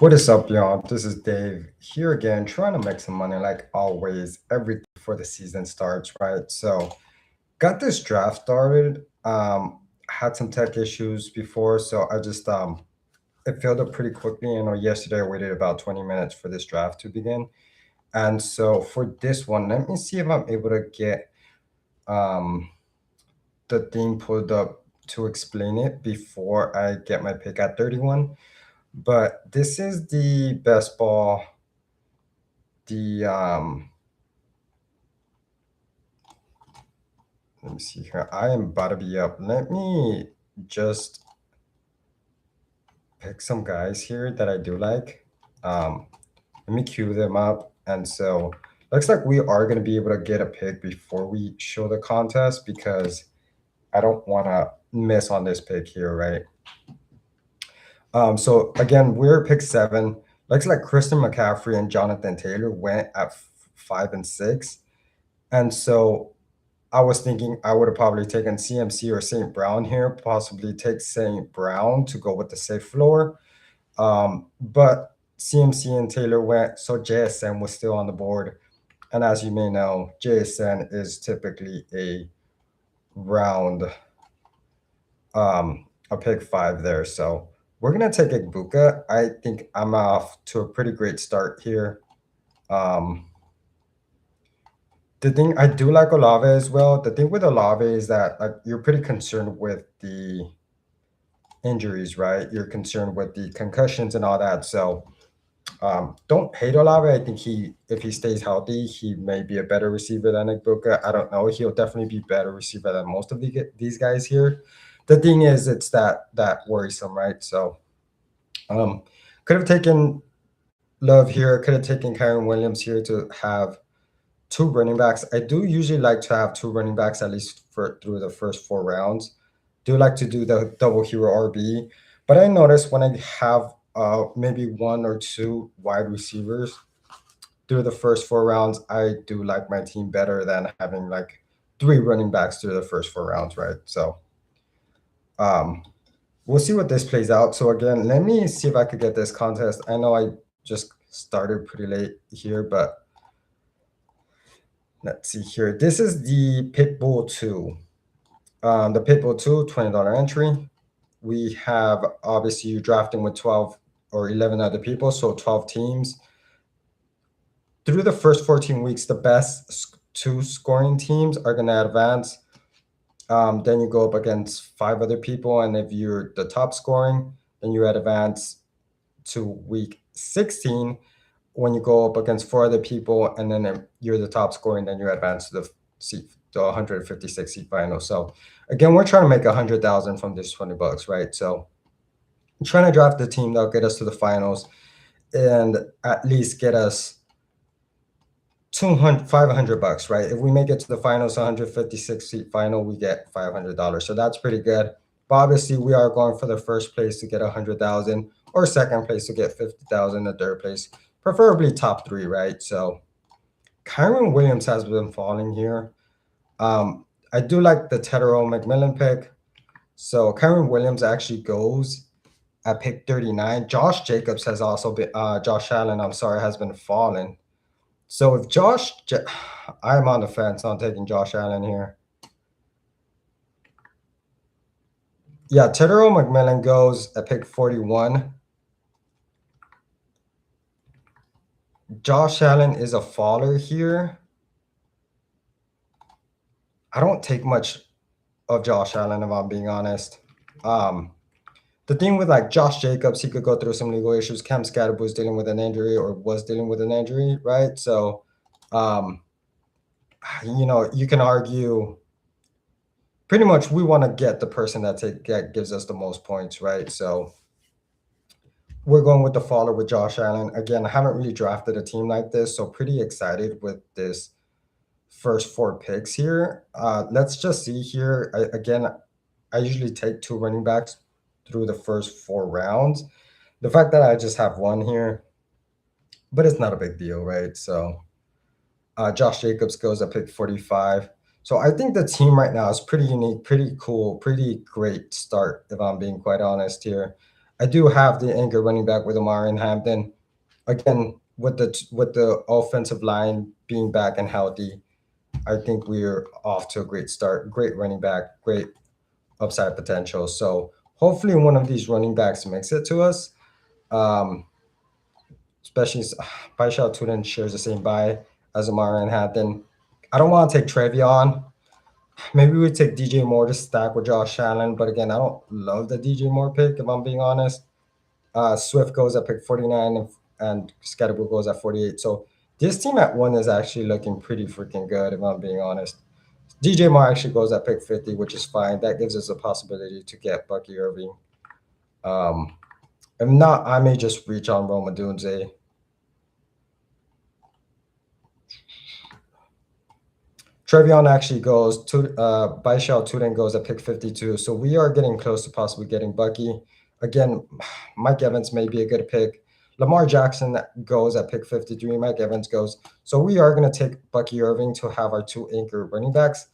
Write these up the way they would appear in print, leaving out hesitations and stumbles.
What is up, y'all? This is Dave here again, trying to make some money like always, every before the season starts, right? So, got this draft started. Had some tech issues before, so I just it filled up pretty quickly. Yesterday I waited about 20 minutes for this draft to begin. And so for this one, let me see if I'm able to get um the thing pulled up to explain it before I get my pick at 31. But this is the best ball. The Let me see here. I am about to be up. Let me just pick some guys here that I do like. Um, Let me queue them up. And so looks like we are going to be able to get a pick before we show the contest because I don't want to miss on this pick here, right? So again, we're pick 7. Looks like Christian McCaffrey and Jonathan Taylor went at 5 and 6. And so I was thinking I would have probably taken CMC or St. Brown here, possibly take St. Brown to go with the safe floor. But CMC and Taylor went, so JSN was still on the board. And as you may know, JSN is typically a round, a pick 5 there. So we're gonna take Igbuka. I think I'm off to a pretty great start here. Um, The thing I do like Olave as well. The thing with Olave is that like you're pretty concerned with the injuries, right? You're concerned with the concussions and all that. So don't hate Olave. I think if he stays healthy, he may be a better receiver than Igbuka. I don't know. He'll definitely be better receiver than most of these guys here. The thing is, it's that worrisome, right? So um, could have taken Love here. Could have taken Kyron Williams here to have two running backs. I do usually like to have two running backs at least for through the first 4 rounds. Do like to do the double hero RB, but I notice when I have maybe one or two wide receivers through the first 4 rounds, I do like my team better than having like three running backs through the first 4 rounds, right? So um we'll see what this plays out. So again, let me see if I could get this contest. I know I just started pretty late here, but let's see here. This is the Pitbull 2. The Pitbull 2, $20 entry. We have obviously you drafting with 12 or 11 other people, so 12 teams. Through the first 14 weeks, the best two scoring teams are going to advance. Then you go up against 5 other people, and if you're the top scoring, then you advance to week 16 when you go up against 4 other people, and then if you're the top scoring, then you advance to the 156 seat final. So again, we're trying to make 100,000 from this $20, right? So I'm trying to draft the team that'll get us to the finals and at least get us 200 $500, right? If we make it to the finals, 156 seat final, we get $500. So that's pretty good. But obviously, we are going for the first place to get 100,000, or second place to get 50,000, the third place, preferably top 3, right? So Kyron Williams has been falling here. I do like the Tedero McMillan pick. So Kyron Williams actually goes at pick 39. Josh Jacobs has also been, Josh Allen, I'm sorry, has been falling. So if I'm on the fence on taking Josh Allen here. Yeah, Tedero McMillan goes at pick 41. Josh Allen is a faller here. I don't take much of Josh Allen, if I'm being honest. The thing with like Josh Jacobs, he could go through some legal issues. Cam Scatterbo was dealing with an injury or was dealing with an injury, right? So, you can argue pretty much we want to get the person that gives us the most points, right? So we're going with the faller with Josh Allen. Again, I haven't really drafted a team like this, so pretty excited with this first 4 picks here. Let's just see here. I usually take 2 running backs through the first 4 rounds. The fact that I just have one here, but it's not a big deal, right? So Josh Jacobs goes at pick 45. So I think the team right now is pretty unique, pretty cool, pretty great start, if I'm being quite honest here. I do have the anchor running back with Amari and Hampton. Again, with the offensive line being back and healthy, I think we're off to a great start. Great running back, great upside potential. So hopefully one of these running backs makes it to us. Um, especially Baishal Turin shares the same buy as Amari and Hampton. I don't want to take Trevion. Maybe we take DJ Moore to stack with Josh Allen, but again, I don't love the DJ Moore pick if I'm being honest. Swift goes at pick 49 and Scatterbo goes at 48. So this team at one is actually looking pretty freaking good if I'm being honest. DJ Moore actually goes at pick 50, which is fine. That gives us a possibility to get Bucky Irving. Um, if not, I may just reach on Roma Dunze. Trevion actually goes to Baishal Turin goes at pick 52. So we are getting close to possibly getting Bucky. Again, Mike Evans may be a good pick. Lamar Jackson goes at pick 53. Mike Evans goes. So we are going to take Bucky Irving to have our two anchor running backs.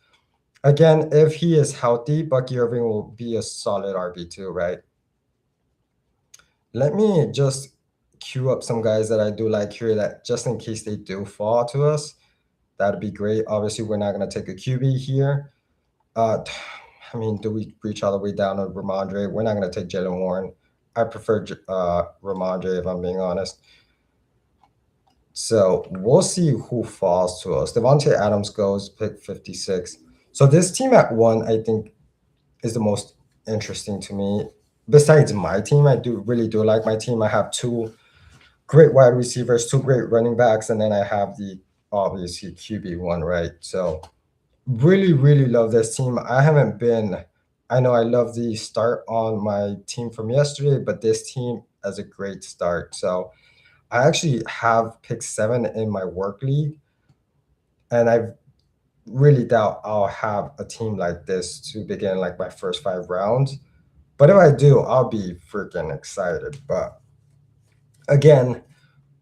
Again, if he is healthy, Bucky Irving will be a solid RB2, right? Let me just queue up some guys that I do like here that just in case they do fall to us, that'd be great. Obviously, we're not going to take a QB here. I mean, do we reach all the way down to Ramondre? We're not going to take Jalen Warren. I prefer Ramondre if I'm being honest. So we'll see who falls to us. Devontae Adams goes pick 56. So this team at one, I think, is the most interesting to me. Besides my team, I do really do like my team. I have two great wide receivers, two great running backs, and then I have the obviously QB one, right? So really, really love this team. I know I love the start on my team from yesterday, but this team has a great start. So I actually have pick 7 in my work league, and I really doubt I'll have a team like this to begin like my first 5 rounds. But if I do, I'll be freaking excited. But again,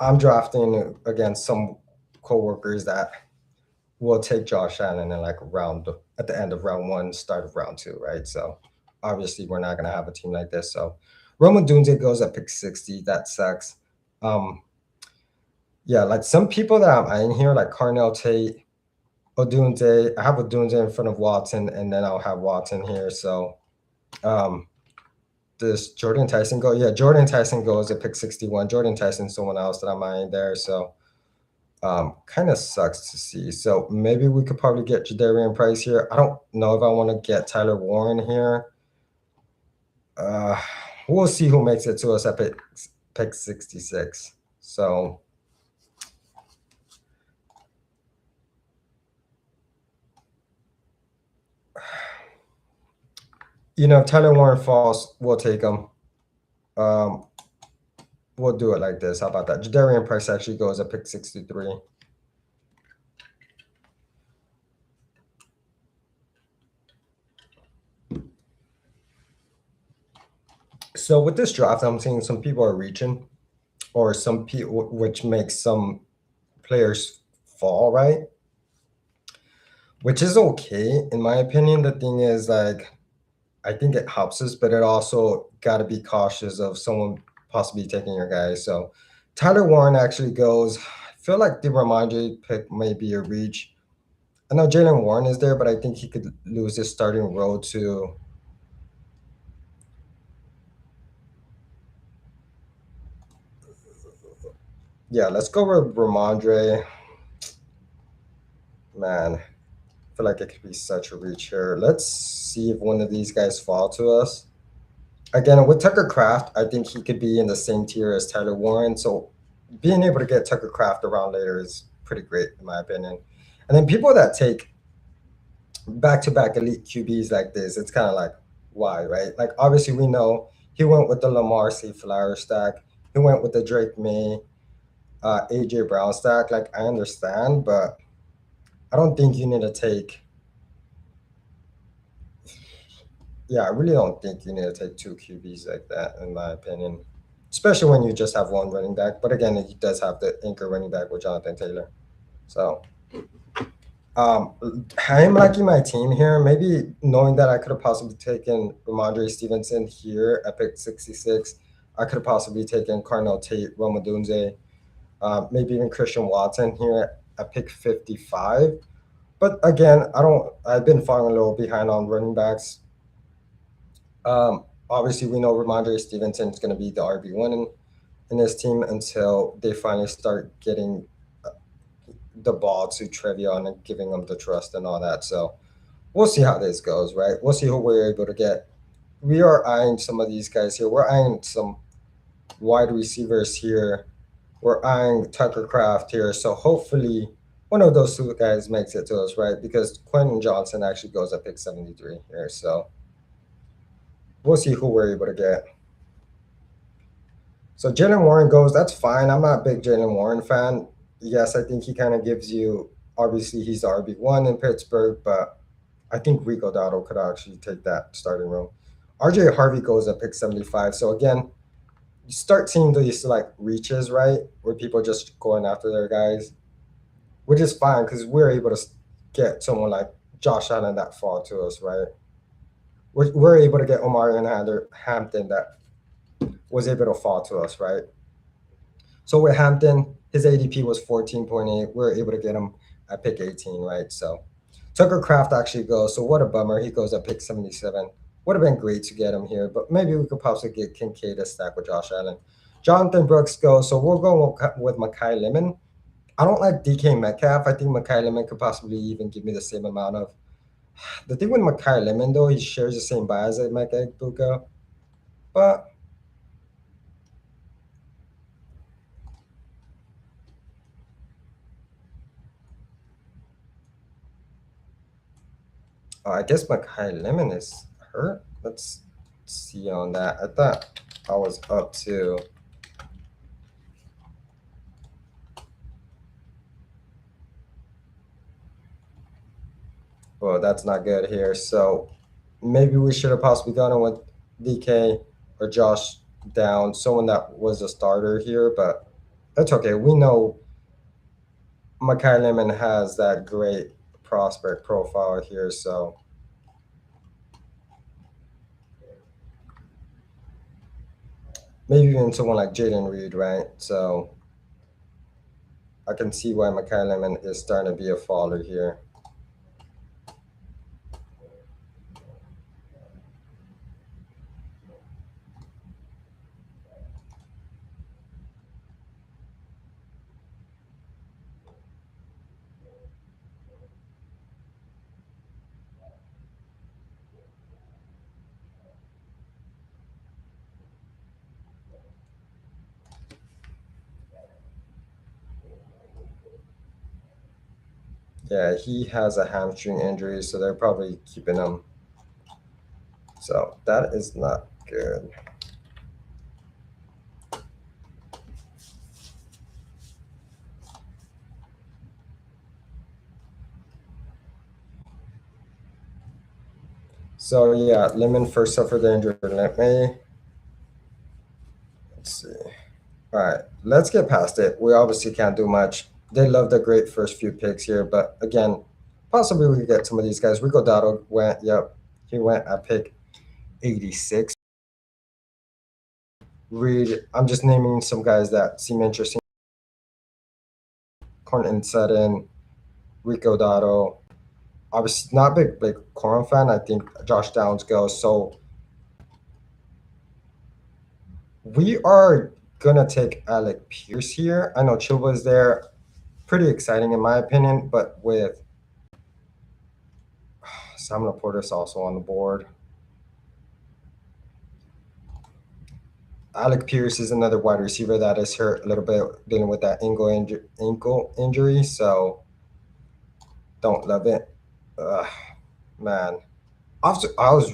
I'm drafting against some coworkers that will take Josh Allen in like round at the end of round one, start of round two, right? So obviously we're not gonna have a team like this. So Roman Dunze goes at pick 60. That sucks. Um, yeah, like some people that I'm eyeing here, like Carnell Tate, Odunze. I have Odunze in front of Watson, and then I'll have Watson here. So um this Jordan Tyson go? Yeah, Jordan Tyson goes at pick 61. Jordan Tyson's someone else that I'm eyeing there. So kind of sucks to see. So maybe we could probably get Jadarian Price here. I don't know if I want to get Tyler Warren here. Uh, we'll see who makes it to us at pick 66. So if Tyler Warren falls, we'll take him. Um, we'll do it like this. How about that? Jadarian Price actually goes at pick 63. So with this draft, I'm seeing some people are reaching, or some people, which makes some players fall, right? Which is okay, in my opinion. The thing is, like, I think it helps us, but it also got to be cautious of someone possibly taking your guy. So Tyler Warren actually goes. I feel like the Ramondre pick may be a reach. I know Jalen Warren is there, but I think he could lose his starting role to. Yeah, let's go with Ramondre. Man, I feel like it could be such a reach here. Let's see if one of these guys fall to us. Again, with Tucker Craft, I think he could be in the same tier as Tyler Warren. So being able to get Tucker Craft around later is pretty great, in my opinion. And then people that take back-to-back elite QBs like this, it's kind of like, why, right? Like, obviously, we know he went with the Lamar C. Flower stack. He went with the Drake May, AJ Brown stack. Like, I understand, but I don't think you need to take. Yeah, I really don't think you need to take two QBs like that, in my opinion, especially when you just have one running back. But again, he does have the anchor running back with Jonathan Taylor. So I'm liking my team here. Maybe knowing that I could have possibly taken Ramondre Stevenson here at pick 66. I could have possibly taken Cardinal Tate, Roma Dunze, maybe even Christian Watson here at pick 55. But again, I've been falling a little behind on running backs. Obviously, we know Ramondre Stevenson is going to be the RB1 in this team until they finally start getting the ball to Trevion and giving them the trust and all that. So we'll see how this goes, right? We'll see who we're able to get. We are eyeing some of these guys here. We're eyeing some wide receivers here. We're eyeing Tucker Craft here. So hopefully one of those two guys makes it to us, right? Because Quentin Johnson actually goes at pick 73 here. So we'll see who we're able to get. So Jalen Warren goes. That's fine. I'm not a big Jalen Warren fan. Yes, I think he kind of gives you. Obviously, he's the RB1 in Pittsburgh, but I think Rico Dowdle could actually take that starting role. RJ Harvey goes at pick 75. So again, you start seeing these like reaches, right, where people just going after their guys, which is fine because we're able to get someone like Josh Allen that fall to us, right? We're able to get Omari and Hampton that was able to fall to us, right? So with Hampton, his ADP was 14.8. We were able to get him at pick 18, right? So Tucker Craft actually goes. So what a bummer. He goes at pick 77. Would have been great to get him here, but maybe we could possibly get Kincaid to stack with Josh Allen. Jonathan Brooks goes. So we'll go with Makai Lemon. I don't like DK Metcalf. I think Makai Lemon could possibly even give me the same amount of. The thing with Makai Lemon, though, he shares the same bias as Mike Egbuka. But I guess Makai Lemon is hurt. Let's see on that. I thought I was up to. Well, that's not good here. So maybe we should have possibly gone with DK or Josh Down, someone that was a starter here, but that's okay. We know Makai Lemon has that great prospect profile here, so maybe even someone like Jaden Reed, right? So I can see why Makai Lemon is starting to be a faller here. Yeah, he has a hamstring injury, so they're probably keeping him. So that is not good. So yeah, Lemon first suffered the injury. Let me let's see. All right, let's get past it. We obviously can't do much. They love the great first few picks here, but again, possibly we could get some of these guys. Rico Dowdle went, yep, he went at pick 86. Reed, I'm just naming some guys that seem interesting. Corn Sutton, Rico Dotto. Obviously, not a big Blake Corum fan. I think Josh Downs goes. So we are gonna take Alec Pierce here. I know Chuba is there. Pretty exciting in my opinion, but with Sam Laporta's also on the board. Alec Pierce is another wide receiver that is hurt a little bit, dealing with that ankle injury. So don't love it. Man, I was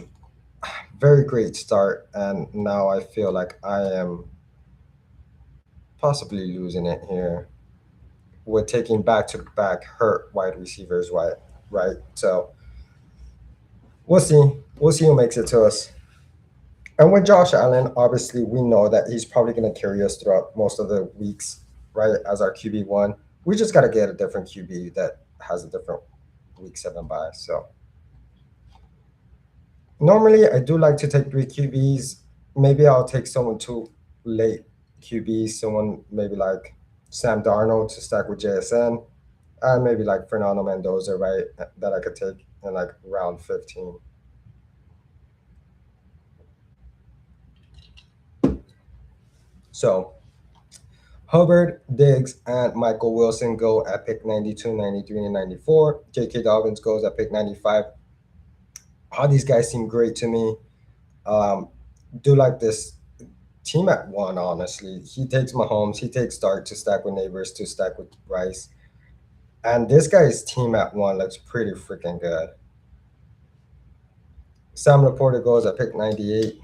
very great start, and now I feel like I am possibly losing it here with taking back-to-back hurt wide receivers, right? So we'll see. We'll see who makes it to us. And with Josh Allen, obviously we know that he's probably going to carry us throughout most of the weeks, right? As our QB1, we just got to get a different QB that has a different week 7 bye. So normally I do like to take 3 QBs. Maybe I'll take someone 2 late QB, someone maybe like Sam Darnold to stack with JSN, and maybe like Fernando Mendoza, right? That I could take in like round 15. So Hubbard, Diggs, and Michael Wilson go at pick 92, 93, and 94. J.K. Dobbins goes at pick 95. All these guys seem great to me. Um, do like this team at one, honestly. He takes Mahomes, he takes Dart to stack with Neighbors to stack with Rice. And this guy's team at one looks pretty freaking good. Sam Laporta goes at pick 98.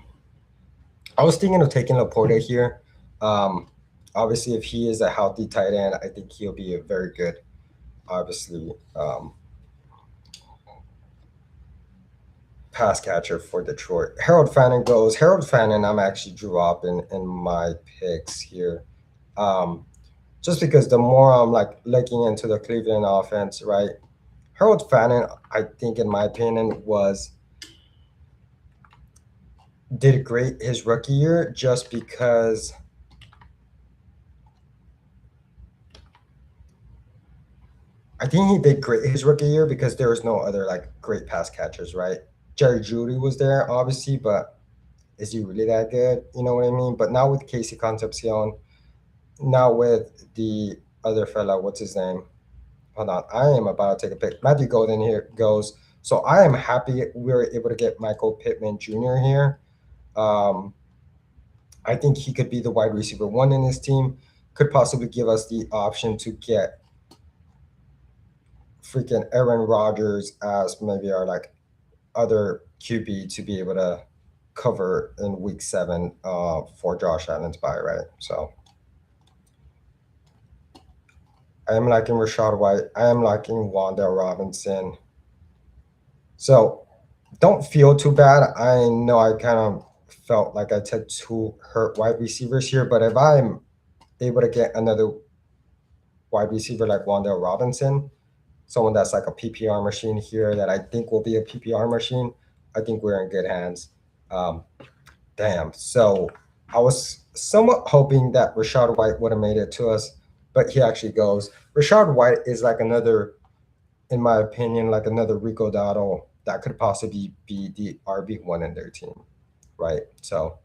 I was thinking of taking Laporta here. Um, Obviously, if he is a healthy tight end, I think he'll be a very good, obviously, pass catcher for Detroit. Harold Fannin goes. Harold Fannin, I'm actually dropping in my picks here. Um, just because the more I'm like looking into the Cleveland offense, right? Harold Fannin, I think, in my opinion, did great his rookie year just because I think he did great his rookie year because there was no other like great pass catchers, right? Jerry Judy was there, obviously, but is he really that good? You know what I mean? But now with Casey Concepcion, now with the other fella, what's his name? Hold on, I am about to take a pick. Matthew Golden here goes. So I am happy we were able to get Michael Pittman Jr. here. Um, I think he could be the wide receiver one in this team. Could possibly give us the option to get freaking Aaron Rodgers as maybe our like other QB to be able to cover in week 7 for Josh Allen's bye, right? So I am liking Rashad White. I am liking Wandale Robinson. So don't feel too bad. I know I kind of felt like I took 2 hurt wide receivers here, but if I'm able to get another wide receiver like Wandale Robinson, someone that's like a PPR machine here that I think will be a PPR machine, I think we're in good hands. Um, Damn. So I was somewhat hoping that Rashad White would have made it to us, but he actually goes. Rashad White is like another, in my opinion, like another Rico Dotto that could possibly be the RB1 in their team, right? So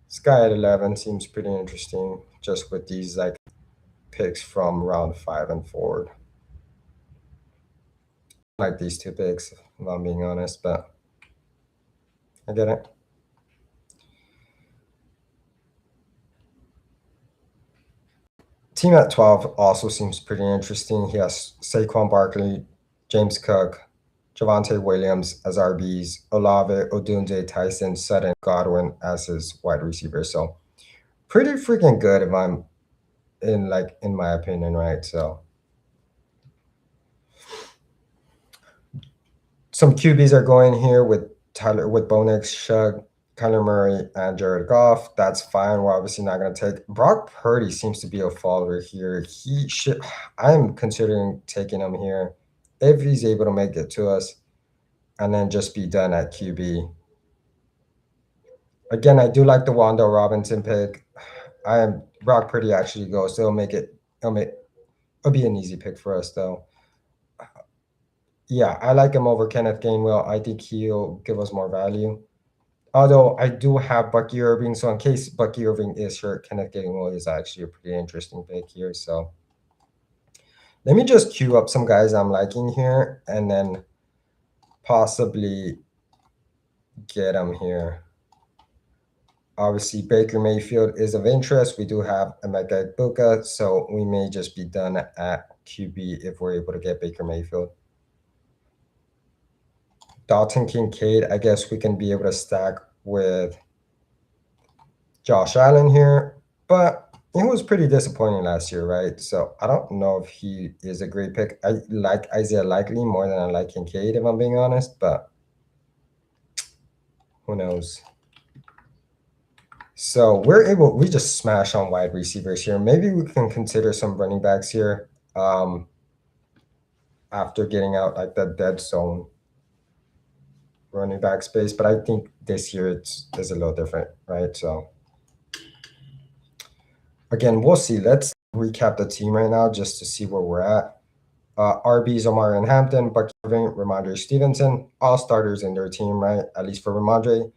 this guy at 11 seems pretty interesting just with these like picks from round 5 and forward. I like these 2 picks, if I'm being honest, but I get it. Team at 12 also seems pretty interesting. He has Saquon Barkley, James Cook, Javante Williams as RBs, Olave, Odunze, Tyson, Sutton, Godwin as his wide receiver. So pretty freaking good if I'm in my opinion, right? So some QBs are going here with Bo Nix, Shug, Kyler Murray, and Jared Goff. That's fine. We're obviously not going to take Brock Purdy. Seems to be a follower here. He should. I'm considering taking him here if he's able to make it to us, and then just be done at QB. Again, I do like the Wando Robinson pick. I am Brock Purdy actually goes, so it'll make it. It'll be an easy pick for us though. Yeah, I like him over Kenneth Gainwell. I think he'll give us more value. Although I do have Bucky Irving, so in case Bucky Irving is hurt, Kenneth Gainwell is actually a pretty interesting pick here. So let me just queue up some guys I'm liking here and then possibly get them here. Obviously, Baker Mayfield is of interest. We do have Emeka Egbuka, so we may just be done at QB if we're able to get Baker Mayfield. Dalton Kincaid, I guess we can be able to stack with Josh Allen here, but he was pretty disappointing last year, right? So I don't know if he is a great pick. I like Isaiah Likely more than I like Kincaid, if I'm being honest, but who knows? So we just smash on wide receivers here. Maybe we can consider some running backs here after getting out like the dead zone running back space. But I think this year it's a little different, right? So Again, we'll see. Let's recap the team right now just to see where we're at. RBs Omarion Hampton, Bucky Irving, Ramondre Stevenson, all starters in their team, right? At least for Ramondre.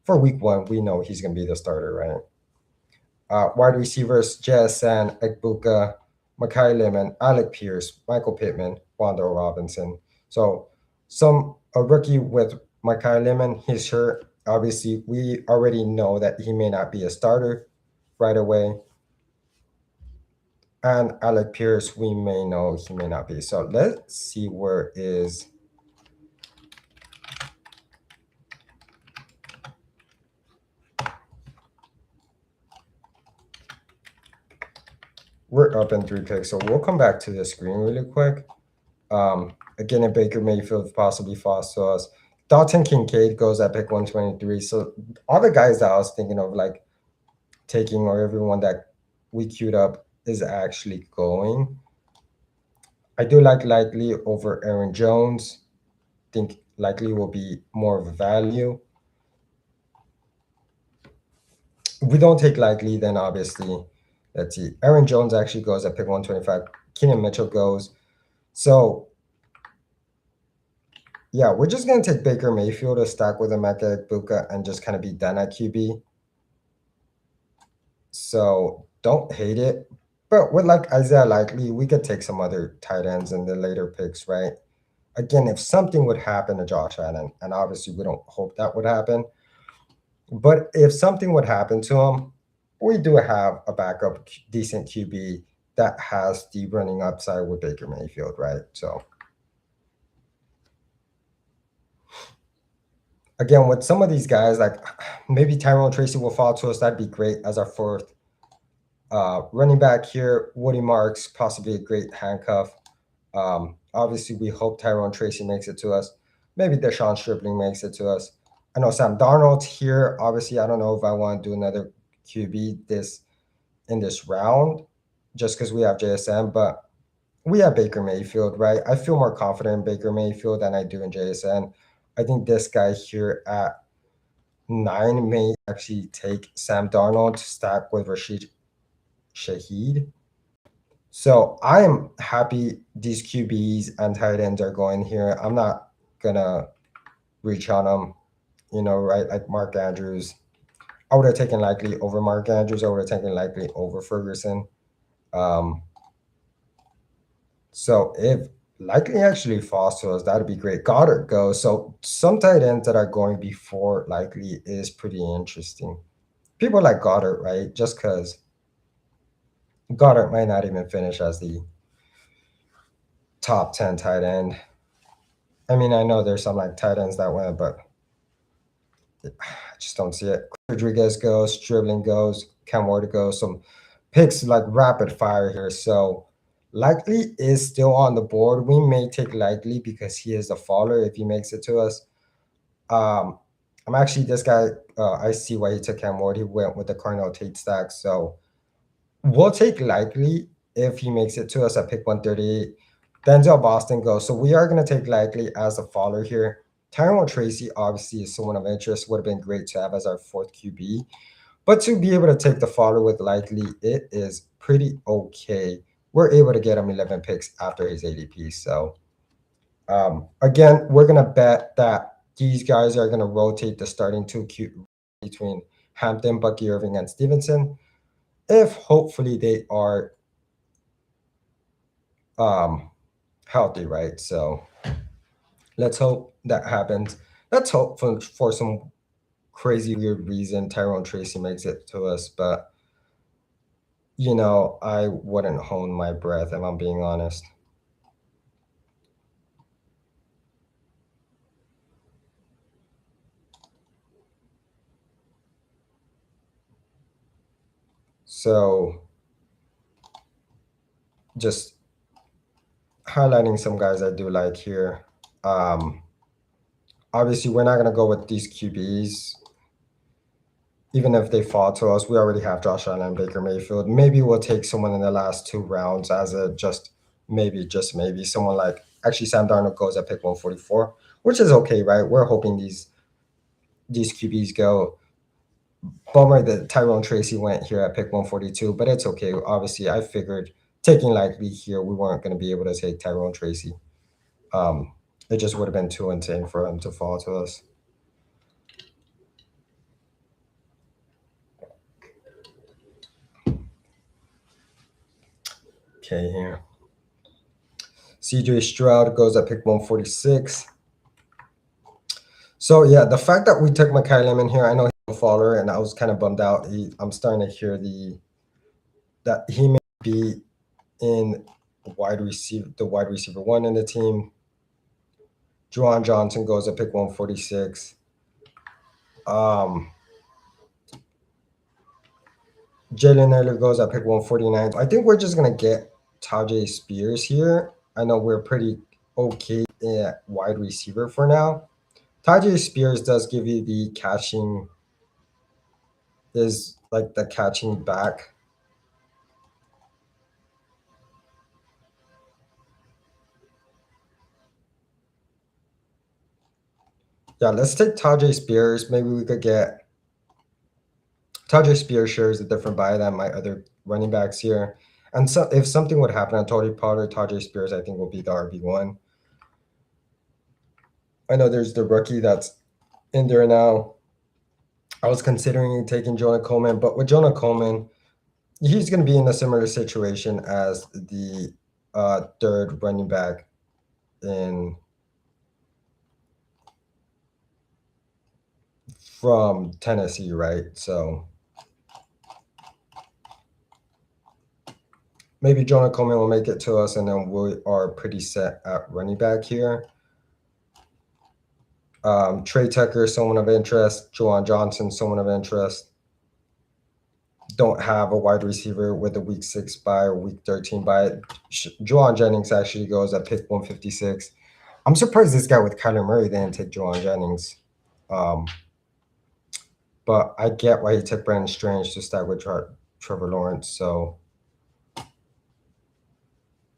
For week one, we know he's going to be the starter, right? Wide receivers, JSN, Ekbuka, Makai Lemon, Alec Pierce, Michael Pittman, Wando Robinson. So a rookie with Makai Lemon, he's hurt. Obviously, we already know that he may not be a starter right away. And Alec Pierce, we may know he may not be. So let's see where is we're up in 3 picks. So we'll come back to the screen really quick. Again, if Baker Mayfield possibly falls to us. Dalton Kincaid goes at pick 123. So all the guys that I was thinking of like taking or everyone that we queued up is actually going. I do like Likely over Aaron Jones. Think Likely will be more of a value. If we don't take Likely, then obviously, let's see. Aaron Jones actually goes at pick 125. Keenan Mitchell goes. So yeah, we're just gonna take Baker Mayfield to stack with Emeka Buka and just kind of be done at QB. So don't hate it. But with like Isaiah Likely, we could take some other tight ends in the later picks, right? Again, if something would happen to Josh Allen, and obviously we don't hope that would happen, but if something would happen to him, we do have a backup decent QB that has the running upside with Baker Mayfield, right? So again, with some of these guys, like maybe Tyrone Tracy will fall to us. That'd be great as our fourth running back here. Woody Marks, possibly a great handcuff. Obviously, we hope Tyrone Tracy makes it to us. Maybe Deshaun Stripling makes it to us. I know Sam Darnold's here. Obviously, I don't know if I want to do another QB in this round, just because we have JSN, but we have Baker Mayfield, right? I feel more confident in Baker Mayfield than I do in JSN. I think this guy here at 9 may actually take Sam Darnold to stack with Rashid Shaheed. So I am happy these QBs and tight ends are going here. I'm not gonna reach on them, right? Like Mark Andrews. I would have taken Likely over Mark Andrews. I would have taken Likely over Ferguson. So if Likely actually falls to us, that'd be great. Goddard goes. So some tight ends that are going before Likely is pretty interesting. People like Goddard, right? Just because Goddard might not even finish as the top 10 tight end. I mean, I know there's some like tight ends that went, but I just don't see it. Rodriguez goes, Stribling goes, Cam Ward goes. Some picks like rapid fire here. So Likely is still on the board. We may take Likely because he is a faller if he makes it to us. I'm actually this guy. I see why he took Cam Ward. He went with the Cardinal Tate stack. So we'll take Likely if he makes it to us at pick 138. Denzel Boston goes. So we are going to take Likely as a faller here. Tyrone Tracy obviously is someone of interest. Would have been great to have as our fourth QB. But to be able to take the faller with Likely, it is pretty okay. We're able to get him 11 picks after his ADP. So again, we're going to bet that these guys are going to rotate the starting two between Hampton, Bucky Irving, and Stevenson. If hopefully they are healthy, right? So let's hope that happens. Let's hope for some crazy weird reason Tyrone Tracy makes it to us, but I wouldn't hold my breath if I'm being honest. So just highlighting some guys I do like here. Obviously, we're not going to go with these QBs. Even if they fall to us, we already have Josh Allen and Baker Mayfield. Maybe we'll take someone in the last 2 rounds as a just maybe, someone like actually Sam Darnold goes at pick 144, which is okay, right? We're hoping these QBs go. Bummer that Tyrone Tracy went here at pick 142, but it's okay. Obviously, I figured taking likely here, we weren't going to be able to take Tyrone Tracy. Um, it just would have been too insane for him to fall to us. Okay, here. CJ Stroud goes at pick 146. So yeah, the fact that we took Makai Lemon here, I know he's a faller, and I was kind of bummed out. I'm starting to hear that he may be in the wide receiver one in the team. Juwan Johnson goes at pick 146. Jalen Naylor goes at pick 149. I think we're just gonna get Tajay Spears here. I know we're pretty okay at wide receiver for now. Tajay Spears does give you the catching, is like the catching back. Yeah, let's take Tajay Spears. Maybe we could get Tajay Spears shares a different buy than my other running backs here. And so if something would happen on Tony Pollard, Tajay Spears, I think will be the RB1. I know there's the rookie that's in there now. I was considering taking Jonah Coleman, but with Jonah Coleman, he's going to be in a similar situation as the third running back in from Tennessee, right? So maybe Jonah Coleman will make it to us, and then we are pretty set at running back here. Trey Tucker, someone of interest. Juwan Johnson, someone of interest. Don't have a wide receiver with a week 6 bye or week 13 bye. Juwan Jennings actually goes at pick 156. I'm surprised this guy with Kyler Murray didn't take Juwan Jennings. But I get why he took Brandon Strange to stack with Trevor Lawrence. So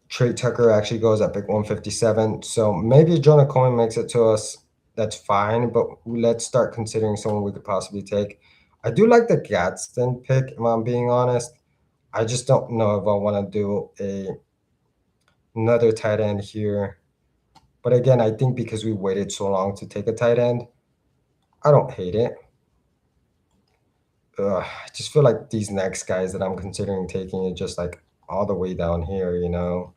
Trey Tucker actually goes at pick 157. So maybe Jonah Coleman makes it to us. That's fine, but let's start considering someone we could possibly take. I do like the Gadsden pick, if I'm being honest. I just don't know if I want to do another tight end here. But again, I think because we waited so long to take a tight end, I don't hate it. I just feel like these next guys that I'm considering taking are just like all the way down here, you know.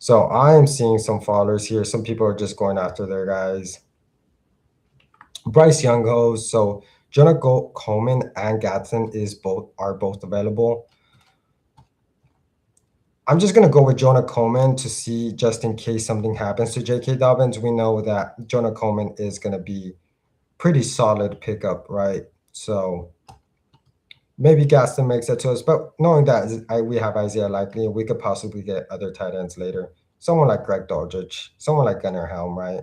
So I am seeing some followers here. Some people are just going after their guys. Bryce Young goes. So Jonah Coleman and Gadsden are both available. I'm just gonna go with Jonah Coleman to see, just in case something happens to J.K. Dobbins. We know that Jonah Coleman is gonna be pretty solid pickup, right? So maybe Gaston makes it to us, but knowing that we have Isaiah Likely, we could possibly get other tight ends later. Someone like Greg Dulcich, someone like Gunnar Helm, right?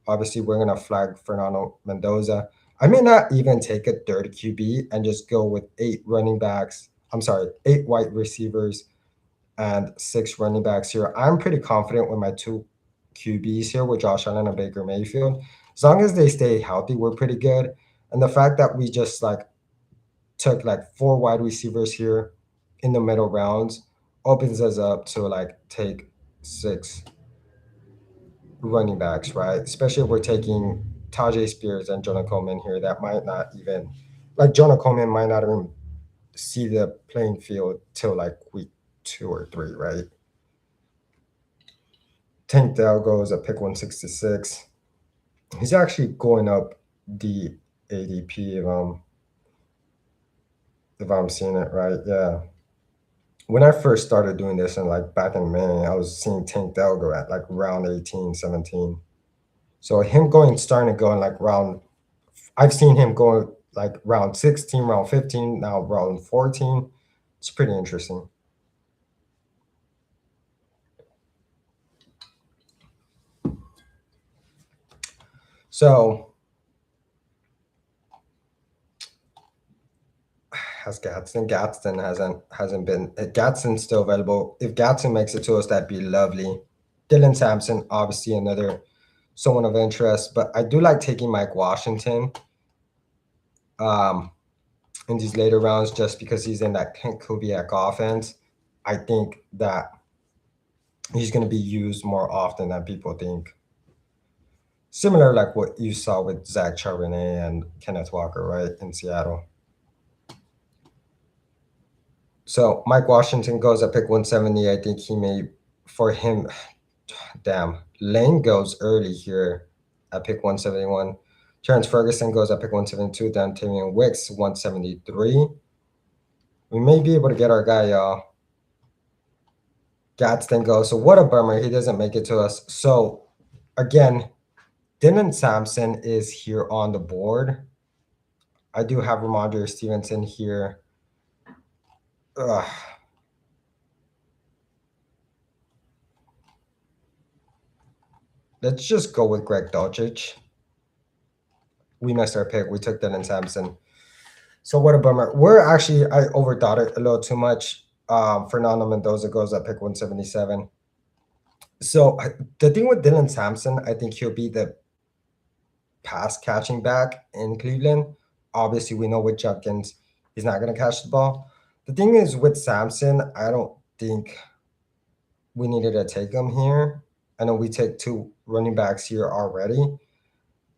Obviously, we're going to flag Fernando Mendoza. I may not even take a third QB and just go with 8 wide receivers and 6 running backs here. I'm pretty confident with my 2 QBs here with Josh Allen and Baker Mayfield. As long as they stay healthy, we're pretty good. And the fact that we just took 4 wide receivers here in the middle rounds opens us up to take 6 running backs, right? Especially if we're taking Tajay Spears and Jonah Coleman here. That might not even Jonah Coleman might not even see the playing field till week 2 or 3, right? Tank Dell goes at pick 166. He's actually going up the ADP if I'm seeing it right. Yeah. When I first started doing this and back in May, I was seeing Tank Dell go at round 18, 17. So him starting to go in round, I've seen him go round 16, round 15, now round 14. It's pretty interesting. So has Gadsden? Gadsden hasn't been. Gadsden's still available. If Gadsden makes it to us, that'd be lovely. Dylan Sampson, obviously another someone of interest, but I do like taking Mike Washington. um, in these later rounds just because he's in that Kubiak offense. I think that he's going to be used more often than people think. Similar like what you saw with Zach Charbonnet and Kenneth Walker, right, in Seattle. So Mike Washington goes at pick 170. I think he may, for him, damn. Lane goes early here at pick 171. Terrence Ferguson goes at pick 172. Then Tamian Wicks, 173. We may be able to get our guy, y'all. Gadsden goes. So what a bummer. He doesn't make it to us. So again, Dylan Sampson is here on the board. I do have Ramondre Stevenson here. Ugh. Let's just go with Greg Dulcich. We missed our pick. We took Dylan Sampson. So what a bummer. I overthought it a little too much. Fernando Mendoza goes at pick 177. So the thing with Dylan Sampson, I think he'll be the pass catching back in Cleveland. Obviously, we know with Judkins, he's not going to catch the ball. The thing is with Sampson, I don't think we needed to take him here. I know we take two running backs here already.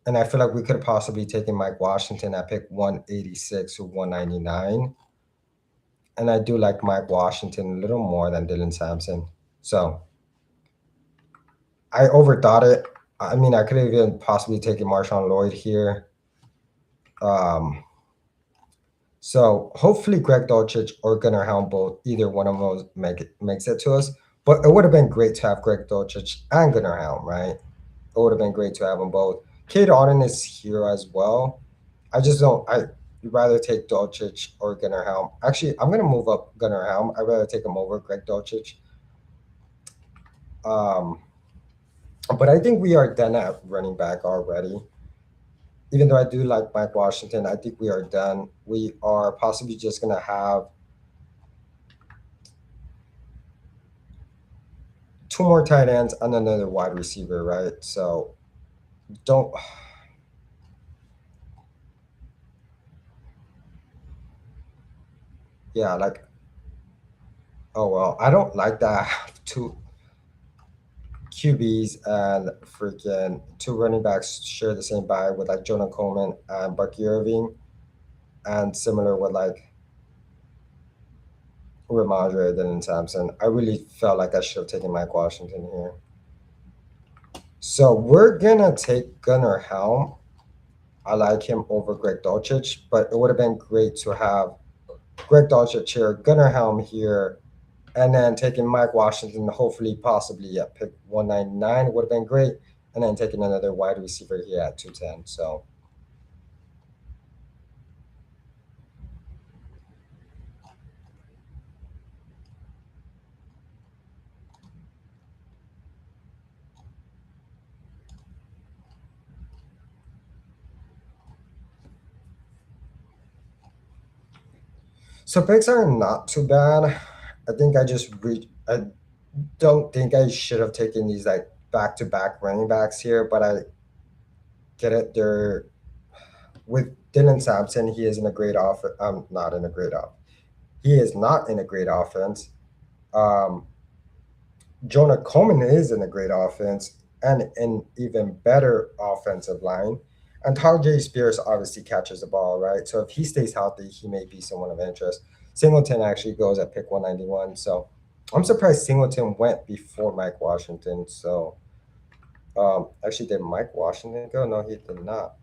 And I feel like we could have possibly taken Mike Washington at pick 186 or 199. And I do like Mike Washington a little more than Dylan Sampson. So I overthought it. I mean, I could have even possibly taken Marshawn Lloyd here. So hopefully Greg Dulcich or Gunnar Helm both, either one of those makes it to us. But it would have been great to have Greg Dulcich and Gunnar Helm, right? It would have been great to have them both. Cade Otton is here as well. I'd rather take Dulcich or Gunnar Helm. Actually, I'm gonna move up Gunnar Helm. I'd rather take him over Greg Dulcich. But I think we are done at running back already. Even though I do like Mike Washington, I think we are done. We are possibly just gonna have two more tight ends and another wide receiver, right? So don't. Yeah, like, oh well, I don't like that. I have two QBs and freaking two running backs share the same bye with like Jonah Coleman and Bucky Irving, and similar with like Ramondre and Sampson. I really felt like I should have taken Mike Washington here. So we're gonna take Gunnar Helm. I like him over Greg Dulcich, but it would have been great to have Greg Dulcich here, Gunnar Helm here, and then taking Mike Washington, hopefully, possibly at pick 199 would have been great, and then taking another wide receiver here at 210. So picks are not too bad. I think I don't think I should have taken these like back to back running backs here, but I get it. They're with Dylan Sampson, he is in a great offense. Not in a great off. He is not in a great offense. Um, Jonah Coleman is in a great offense and an even better offensive line. And Tajay Spears obviously catches the ball, right? So if he stays healthy, he may be someone of interest. Singleton actually goes at pick 191. So I'm surprised Singleton went before Mike Washington. So actually, did Mike Washington go? No, he did not.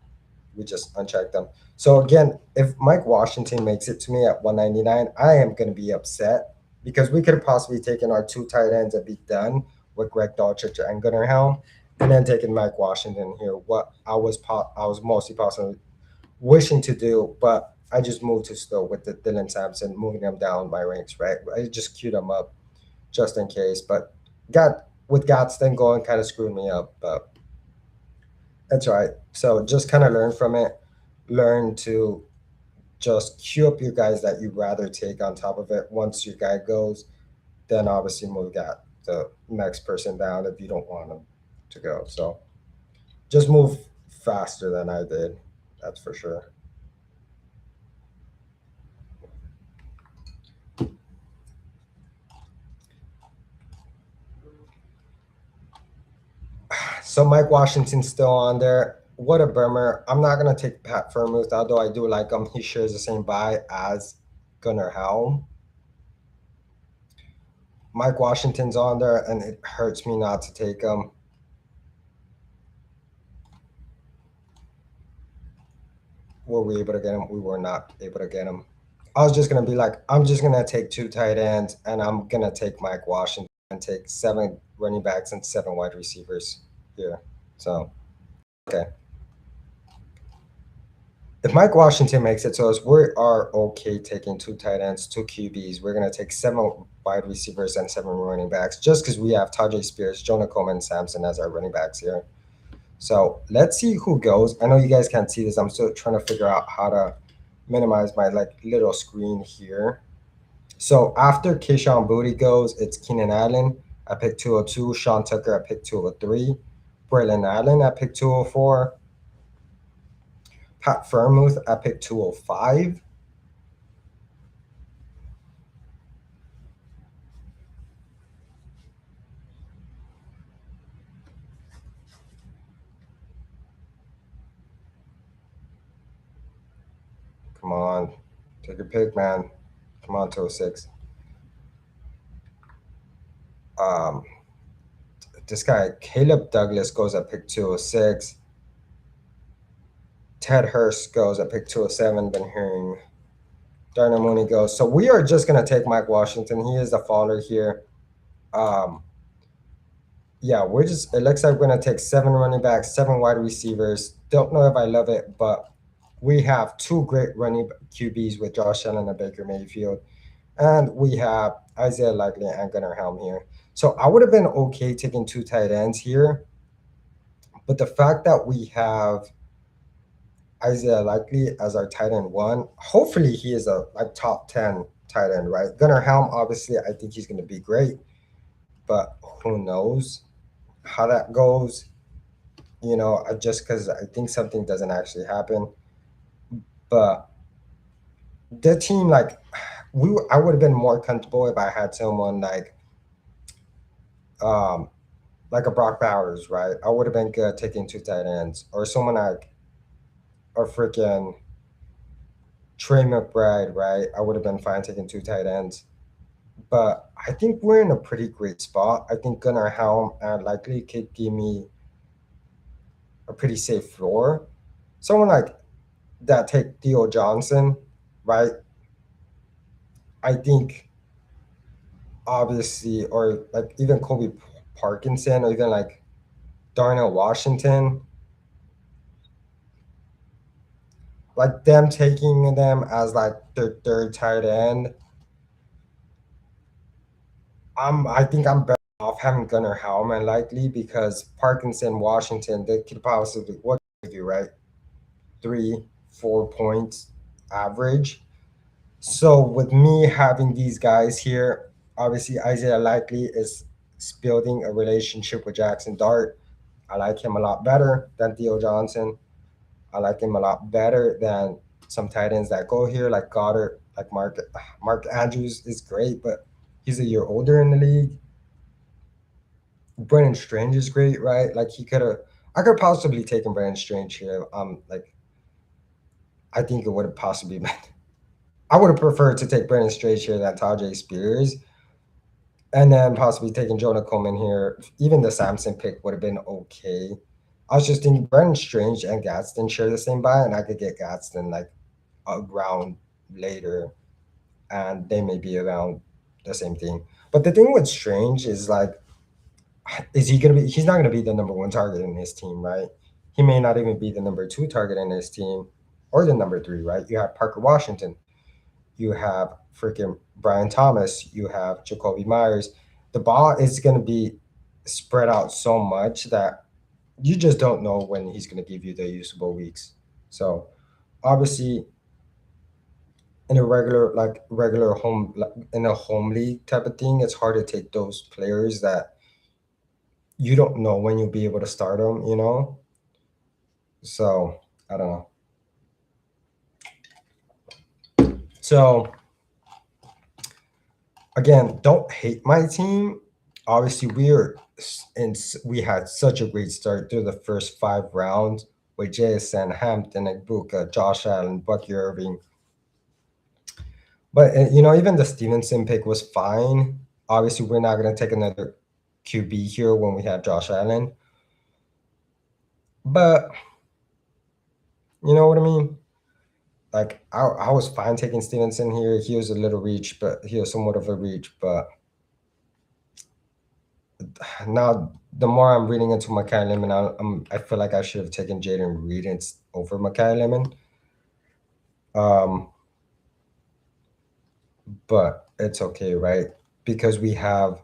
We just unchecked them. So again, if Mike Washington makes it to me at 199, I am going to be upset because we could have possibly taken our two tight ends and be done with Greg Dulcich and Gunnar Helm, and then taking Mike Washington here. What I was mostly possibly wishing to do, but I just moved too slow with the Dylan Sampson, moving them down my ranks. Right, I just queued them up just in case, but got with Gadsden going kind of screwed me up, but that's right. So just kind of learn from it. Learn to just queue up your guys that you'd rather take on top of it. Once your guy goes, then obviously move that the next person down if you don't want them to go. So just move faster than I did. That's for sure. So Mike Washington's still on there. What a bummer. I'm not gonna take Pat Freiermuth, although I do like him. He shares the same buy as Gunnar Helm. Mike Washington's on there, and it hurts me not to take him. Were we able to get him? We were not able to get him. I was just gonna be like, I'm just gonna take 2 tight ends, and I'm gonna take Mike Washington and take 7 running backs and 7 wide receivers here. So, okay. If Mike Washington makes it to us, we are okay taking 2 tight ends, 2 QBs. We're gonna take 7 wide receivers and 7 running backs, just because we have Tajay Spears, Jonah Coleman, Sampson as our running backs here. So let's see who goes. I know you guys can't see this. I'm still trying to figure out how to minimize my little screen here. So after Keyshawn Booty goes, it's Keenan Allen at pick 202, Sean Tucker at pick 203, Braylon Allen at pick 204, Pat Freiermuth at pick 205. Come on, take your pick, man. Come on, 206. This guy, Caleb Douglas, goes at pick 206. Ted Hurst goes at pick 207. Been hearing Darnell Mooney goes. So we are just going to take Mike Washington. He is the faller here. Yeah, it looks like we're going to take 7 running backs, 7 wide receivers. Don't know if I love it, but we have 2 great running QBs with Josh Allen and Baker Mayfield. And we have Isaiah Likely and Gunnar Helm here. So I would have been okay taking 2 tight ends here. But the fact that we have Isaiah Likely as our tight end 1, hopefully he is a top 10 tight end, right? Gunnar Helm, obviously, I think he's going to be great. But who knows how that goes? Just because I think something doesn't actually happen. But the team, I would have been more comfortable if I had someone like a Brock Bowers, right? I would have been good taking 2 tight ends, or someone like a freaking Trey McBride, right? I would have been fine taking 2 tight ends. But I think we're in a pretty great spot. I think Gunnar Helm and Likely could give me a pretty safe floor. Someone like that, take Theo Johnson, right? I think obviously, or even Kobe Parkinson, or even Darnell Washington, them taking them as their 3rd tight end. I think I'm better off having Gunnar Helm and Likely, because Parkinson, Washington, they could possibly what give you, right? 3-4 points average. So with me having these guys here, obviously Isaiah Likely is building a relationship with Jackson Dart. I like him a lot better than Theo Johnson. I like him a lot better than some tight ends that go here, like Goddard, like Mark Andrews is great, but he's a year older in the league. Brennan Strange is great, right? I could possibly taken Brennan Strange here. I think it would have possibly been. I would have preferred to take Brennan Strange here than Tajay Spears, and then possibly taking Jonah Coleman here. Even the Sampson pick would have been okay. I was just thinking Brennan Strange and Gadsden share the same buy, and I could get Gadsden a round later, and they may be around the same thing. But the thing with Strange is he's not gonna be the number 1 target in his team, right? He may not even be the number 2 target in his team, or the number 3, right? You have Parker Washington, you have freaking Brian Thomas, you have Jacoby Myers. The ball is gonna be spread out so much that you just don't know when he's gonna give you the usable weeks. So obviously in a regular home, in a home league type of thing, it's hard to take those players that you don't know when you'll be able to start them, So I don't know. So again, don't hate my team. Obviously, we're we had such a great start through the first 5 rounds with JSN, Hampton, Egbuka, Josh Allen, Bucky Irving. But even the Stevenson pick was fine. Obviously, we're not going to take another QB here when we have Josh Allen. But you know what I mean? Like I was fine taking Stevenson here. He was a little reach, but he was somewhat of a reach. But now the more I'm reading into Mekhi Lemon, I feel like I should have taken Jaden Reed over Mekhi Lemon. But it's okay, right? Because we have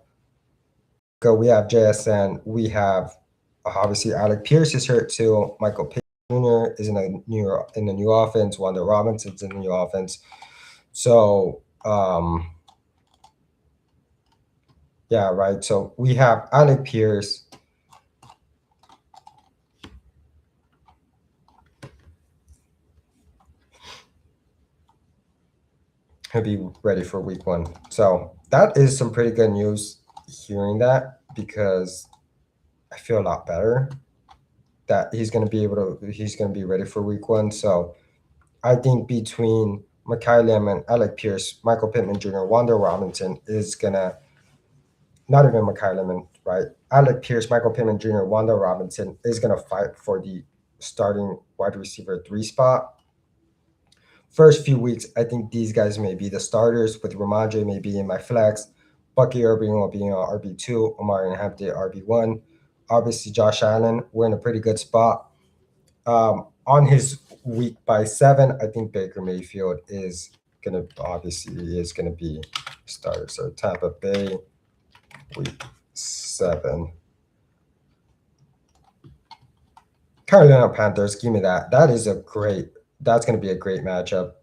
JSN, we have obviously Alec Pierce is hurt too. Michael Pittman Jr. is in the new offense. Wanda Robinson's in the new offense. So yeah, right. So we have Alec Pierce. He'll be ready for week 1. So that is some pretty good news hearing that, because I feel a lot better that he's going to be ready for week 1. So I think between Mekhi Lemon, Alec Pierce, Michael Pittman Jr., Wanda Robinson is going to, not even Mekhi Lemon, right? Alec Pierce, Michael Pittman Jr., Wanda Robinson is going to fight for the starting wide receiver 3 spot. First few weeks, I think these guys may be the starters, with Ramondre may be in my flex. Bucky Irving will be in RB2, Omarion Hampton RB1. Obviously, Josh Allen, we're in a pretty good spot. On his week by 7, I think Baker Mayfield is gonna be starter. So Tampa Bay, week 7. Carolina Panthers, give me that. That's gonna be a great matchup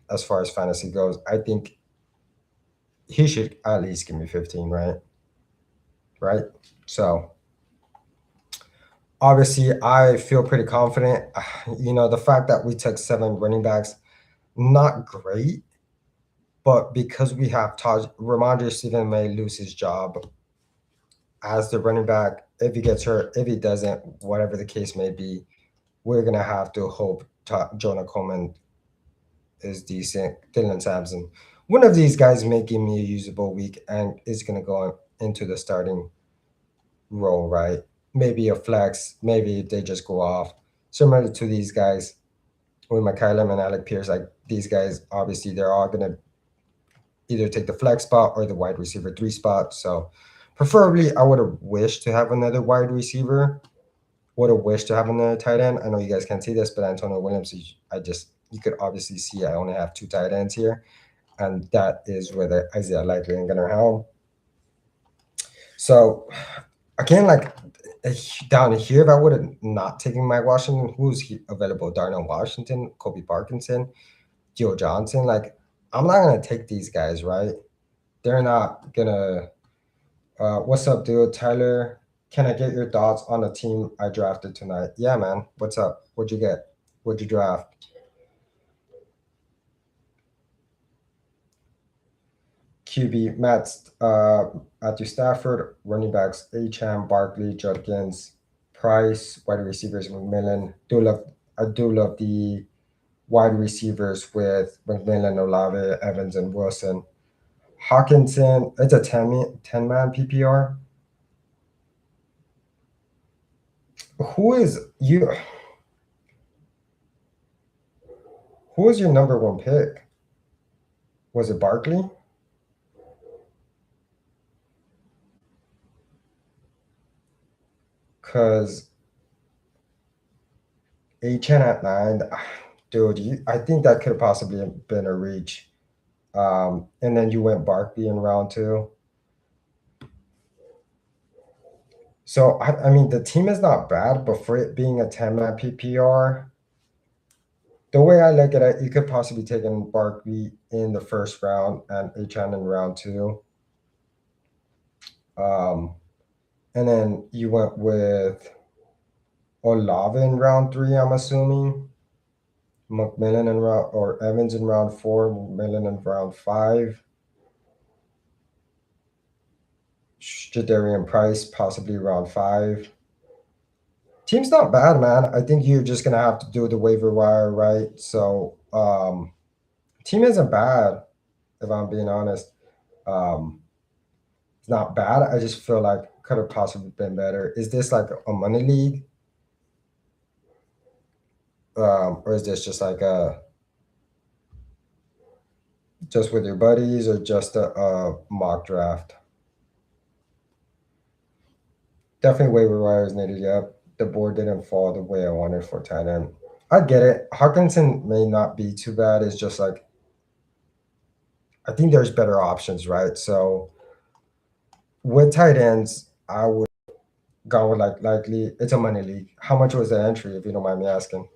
as far as fantasy goes. I think he should at least give me 15, right? Right. So obviously, I feel pretty confident. The fact that we took 7 running backs, not great, but because we have Ramondre Stevenson may lose his job as the running back if he gets hurt. If he doesn't, whatever the case may be, we're gonna have to hope Jonah Coleman is decent. Dylan Sampson, one of these guys may give me a usable week and is gonna go into the starting role, right? Maybe a flex, maybe they just go off. Similar to these guys with Mekhi Lemon and Alec Pierce, like these guys, obviously they're all gonna either take the flex spot or the wide receiver 3 spot. So preferably I would have wished to have another wide receiver, would have wished to have another tight end. I know you guys can't see this, but Antonio Williams, you could obviously see I only have 2 tight ends here, and that is with Isaiah Likely and Gunnar Helm. So again, like down here, if I would have not taken Mike Washington, who's available? Darnell Washington, Kobe Parkinson, Joe Johnson. Like, I'm not gonna take these guys, right? They're not gonna. What's up, dude? Tyler, can I get your thoughts on the team I drafted tonight? Yeah, man. What's up? What'd you get? What'd you draft? QB Matthew Stafford, running backs Acham, Barkley, Judkins, Price, wide receivers McMillan. I do love the wide receivers with McMillan, Olave, Evans, and Wilson. Hawkinson, it's a 10-man PPR. Who is you? Who was your number 1 pick? Was it Barkley? Because HN at 9, dude, I think that could have possibly been a reach. And then you went Barkley in round 2. So I mean, the team is not bad, but for it being a 10-man PPR, the way I look at it, you could possibly take in Barkley in the first round and HN in round 2. And then you went with Olave in round 3, I'm assuming. McMillan in round or Evans in round 4, McMillan in round 5. Jadarian Price, possibly round 5. Team's not bad, man. I think you're just gonna have to do the waiver wire, right? So, team isn't bad, if I'm being honest. Um, it's not bad. I just feel like could have possibly been better. Is this like a money league? Or is this just like a just with your buddies or just a mock draft? Definitely waiver wire is needed. Yep. The board didn't fall the way I wanted for tight end. I get it. Hawkinson may not be too bad. It's just like I think there's better options, right? So with tight ends, I would go with like likely it's a money league. How much was the entry, if you don't mind me asking?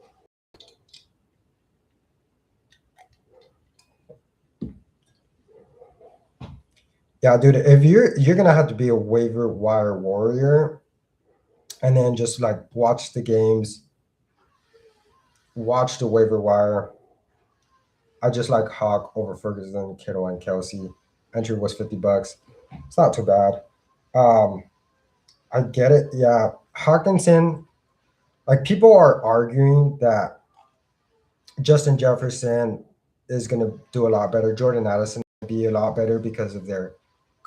Yeah, dude, if you're gonna have to be a waiver wire warrior and then just like watch the games, watch the waiver wire. I just like Hawk over Ferguson, Kittle, and Kelsey. Entry was $50. It's not too bad. Um, I get it. Yeah, Hawkinson. Like people are arguing that Justin Jefferson is going to do a lot better. Jordan Addison will be a lot better because of their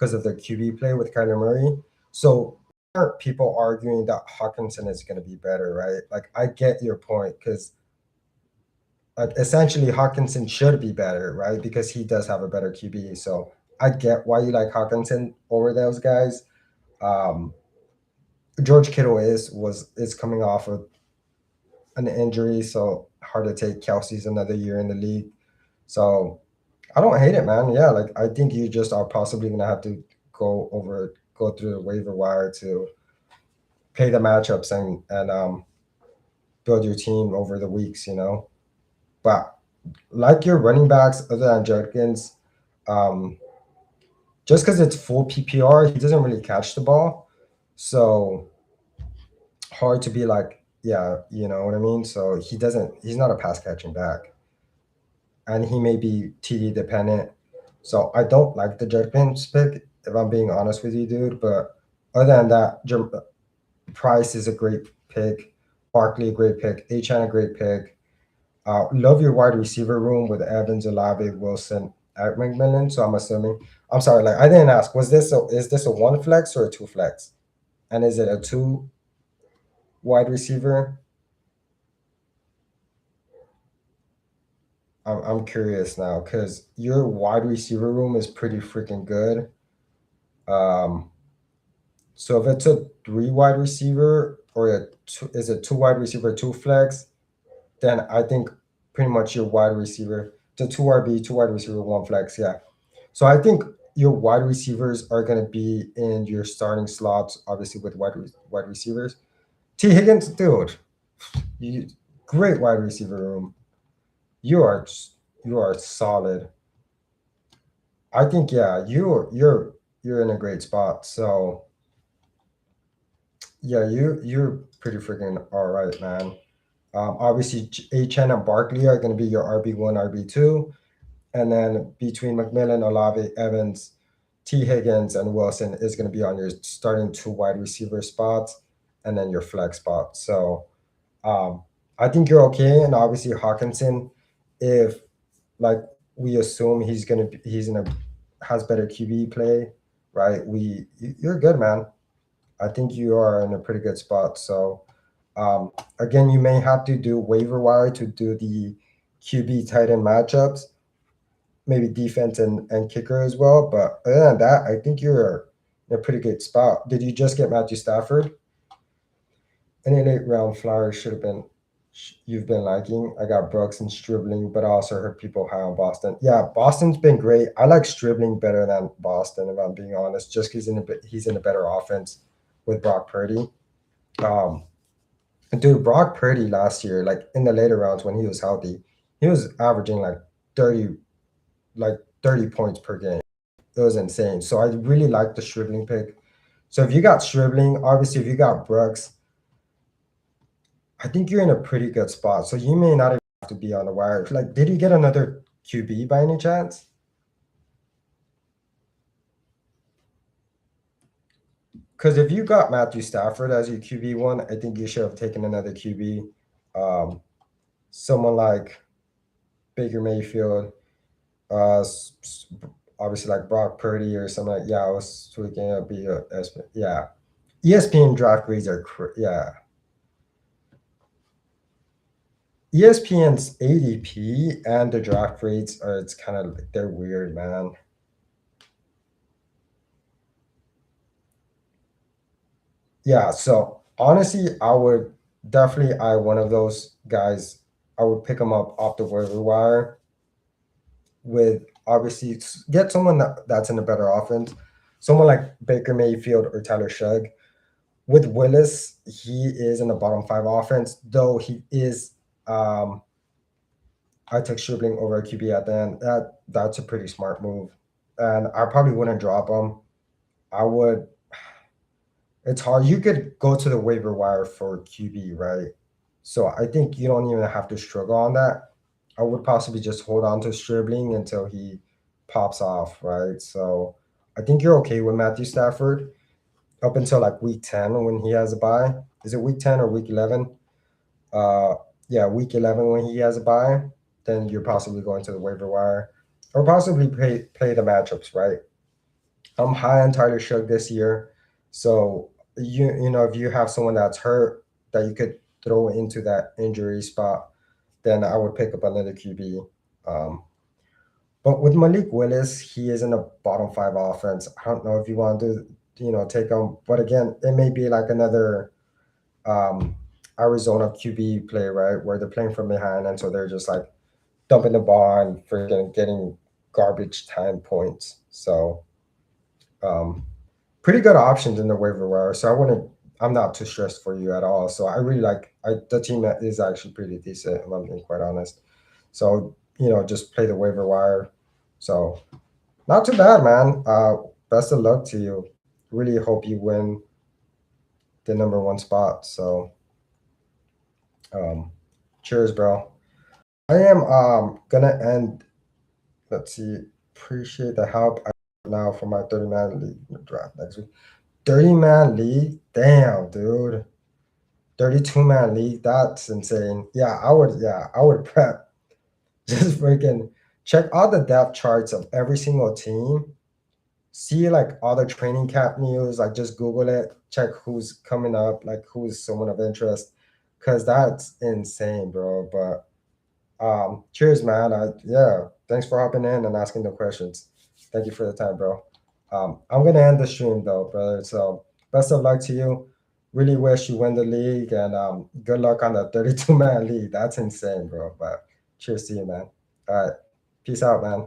QB play with Kyler Murray. So are people arguing that Hawkinson is going to be better, right? Like I get your point because like essentially Hawkinson should be better, right? Because he does have a better QB. So I get why you like Hawkinson over those guys. Um, George Kittle is coming off of an injury, so hard to take. Kelsey's another year in the league, so I don't hate it, man. Yeah, like I think you just are possibly gonna have to go through the waiver wire to play the matchups and build your team over the weeks, you know. But like your running backs, other than Judkins, um, just because it's full PPR, he doesn't really catch the ball, so hard to be like, yeah, you know what I mean. So he's not a pass catching back, and he may be TD dependent. So I don't like the Judkins pick, if I'm being honest with you, dude. But other than that, Price is a great pick. Barkley, a great pick. Achan, a great pick. Love your wide receiver room with Evans, Olave, Wilson, at McMillan. So I'm assuming. I'm sorry, like I didn't ask. Is this a one flex or a two flex? And is it a two wide receiver? I'm curious now because your wide receiver room is pretty freaking good. Um, so if it's a three wide receiver or is it two wide receiver, two flex, then I think pretty much your wide receiver, the two RB, two wide receiver, one flex. Yeah. So I think your wide receivers are going to be in your starting slots, obviously with wide receivers. T Higgins, dude, you, great wide receiver room. You are you are solid. I think yeah, you're in a great spot. So yeah, you're pretty freaking all right, man. Obviously, HN and Barkley are going to be your RB1, RB2. And then between McMillan, Olave, Evans, T. Higgins, and Wilson is going to be on your starting two wide receiver spots and then your flex spot. So um, I think you're okay. And obviously, Hawkinson, if like we assume he's in a has better QB play, right? You're good, man. I think you are in a pretty good spot. So again, you may have to do waiver wire to do the QB tight end matchups, maybe defense and kicker as well. But other than that, I think you're in a pretty good spot. Did you just get Matthew Stafford? Any late round flyer should have been you've been liking. I got Brooks and Stribling, but I also heard people high on Boston. Yeah, Boston's been great. I like Stribling better than Boston, if I'm being honest, just because he's in a better offense with Brock Purdy. Um, Dude, Brock Purdy last year, like in the later rounds when he was healthy, he was averaging 30, like 30 points per game. It was insane. So I really like the Stribling pick. So if you got Stribling, obviously if you got Brooks, I think you're in a pretty good spot. So you may not even have to be on the wire. Like, did you get another QB by any chance? because if you got Matthew Stafford as your QB1, I think you should have taken another QB. Someone like Baker Mayfield, obviously like Brock Purdy or something like, yeah, I was tweaking up yeah. ESPN draft grades are yeah. ESPN's ADP and the draft grades are it's kind of like they're weird, man. Yeah, so honestly, I would definitely I one of those guys. I would pick them up off the waiver wire with obviously get someone that's in a better offense, someone like Baker Mayfield or Tyler Shugg. With Willis, he is in the bottom five offense, though he is. I took Stribling over a QB at the end. That's a pretty smart move, and I probably wouldn't drop him. I would. It's hard. You could go to the waiver wire for QB, right? So I think you don't even have to struggle on that. I would possibly just hold on to Stribling until he pops off, right? So I think you're okay with Matthew Stafford up until like week 10 when he has a bye. Is it week 10 or week 11? Uh, yeah, week 11 when he has a bye, then you're possibly going to the waiver wire or possibly play the matchups, right? I'm high on Tyler Shough this year. So you know if you have someone that's hurt that you could throw into that injury spot, then I would pick up another QB. Um, but with Malik Willis, he is in a bottom five offense. I don't know if you want to take him, but again, it may be like another um, Arizona QB play, right, where they're playing from behind, and so they're just like dumping the ball and freaking getting garbage time points. So um, pretty good options in the waiver wire. So I wouldn't. I'm not too stressed for you at all. So I really like the team that is actually pretty decent. If I'm being quite honest. So just play the waiver wire. So not too bad, man. Best of luck to you. Really hope you win the number one spot. So um, cheers, bro. I am gonna end. Let's see. Appreciate the help now for my 30-man league draft next week. 30-man league? Damn, dude. 32-man league? That's insane. Yeah, I would prep. Just freaking check all the depth charts of every single team. See like all the training camp news, like just Google it, check who's coming up, like who's someone of interest. Cause that's insane, bro. But cheers, man. Yeah, thanks for hopping in and asking the questions. Thank you for the time, bro. I'm gonna end the stream though, brother. So best of luck to you. Really wish you win the league and good luck on the 32-man league. That's insane, bro. But cheers to you, man. All right, peace out, man.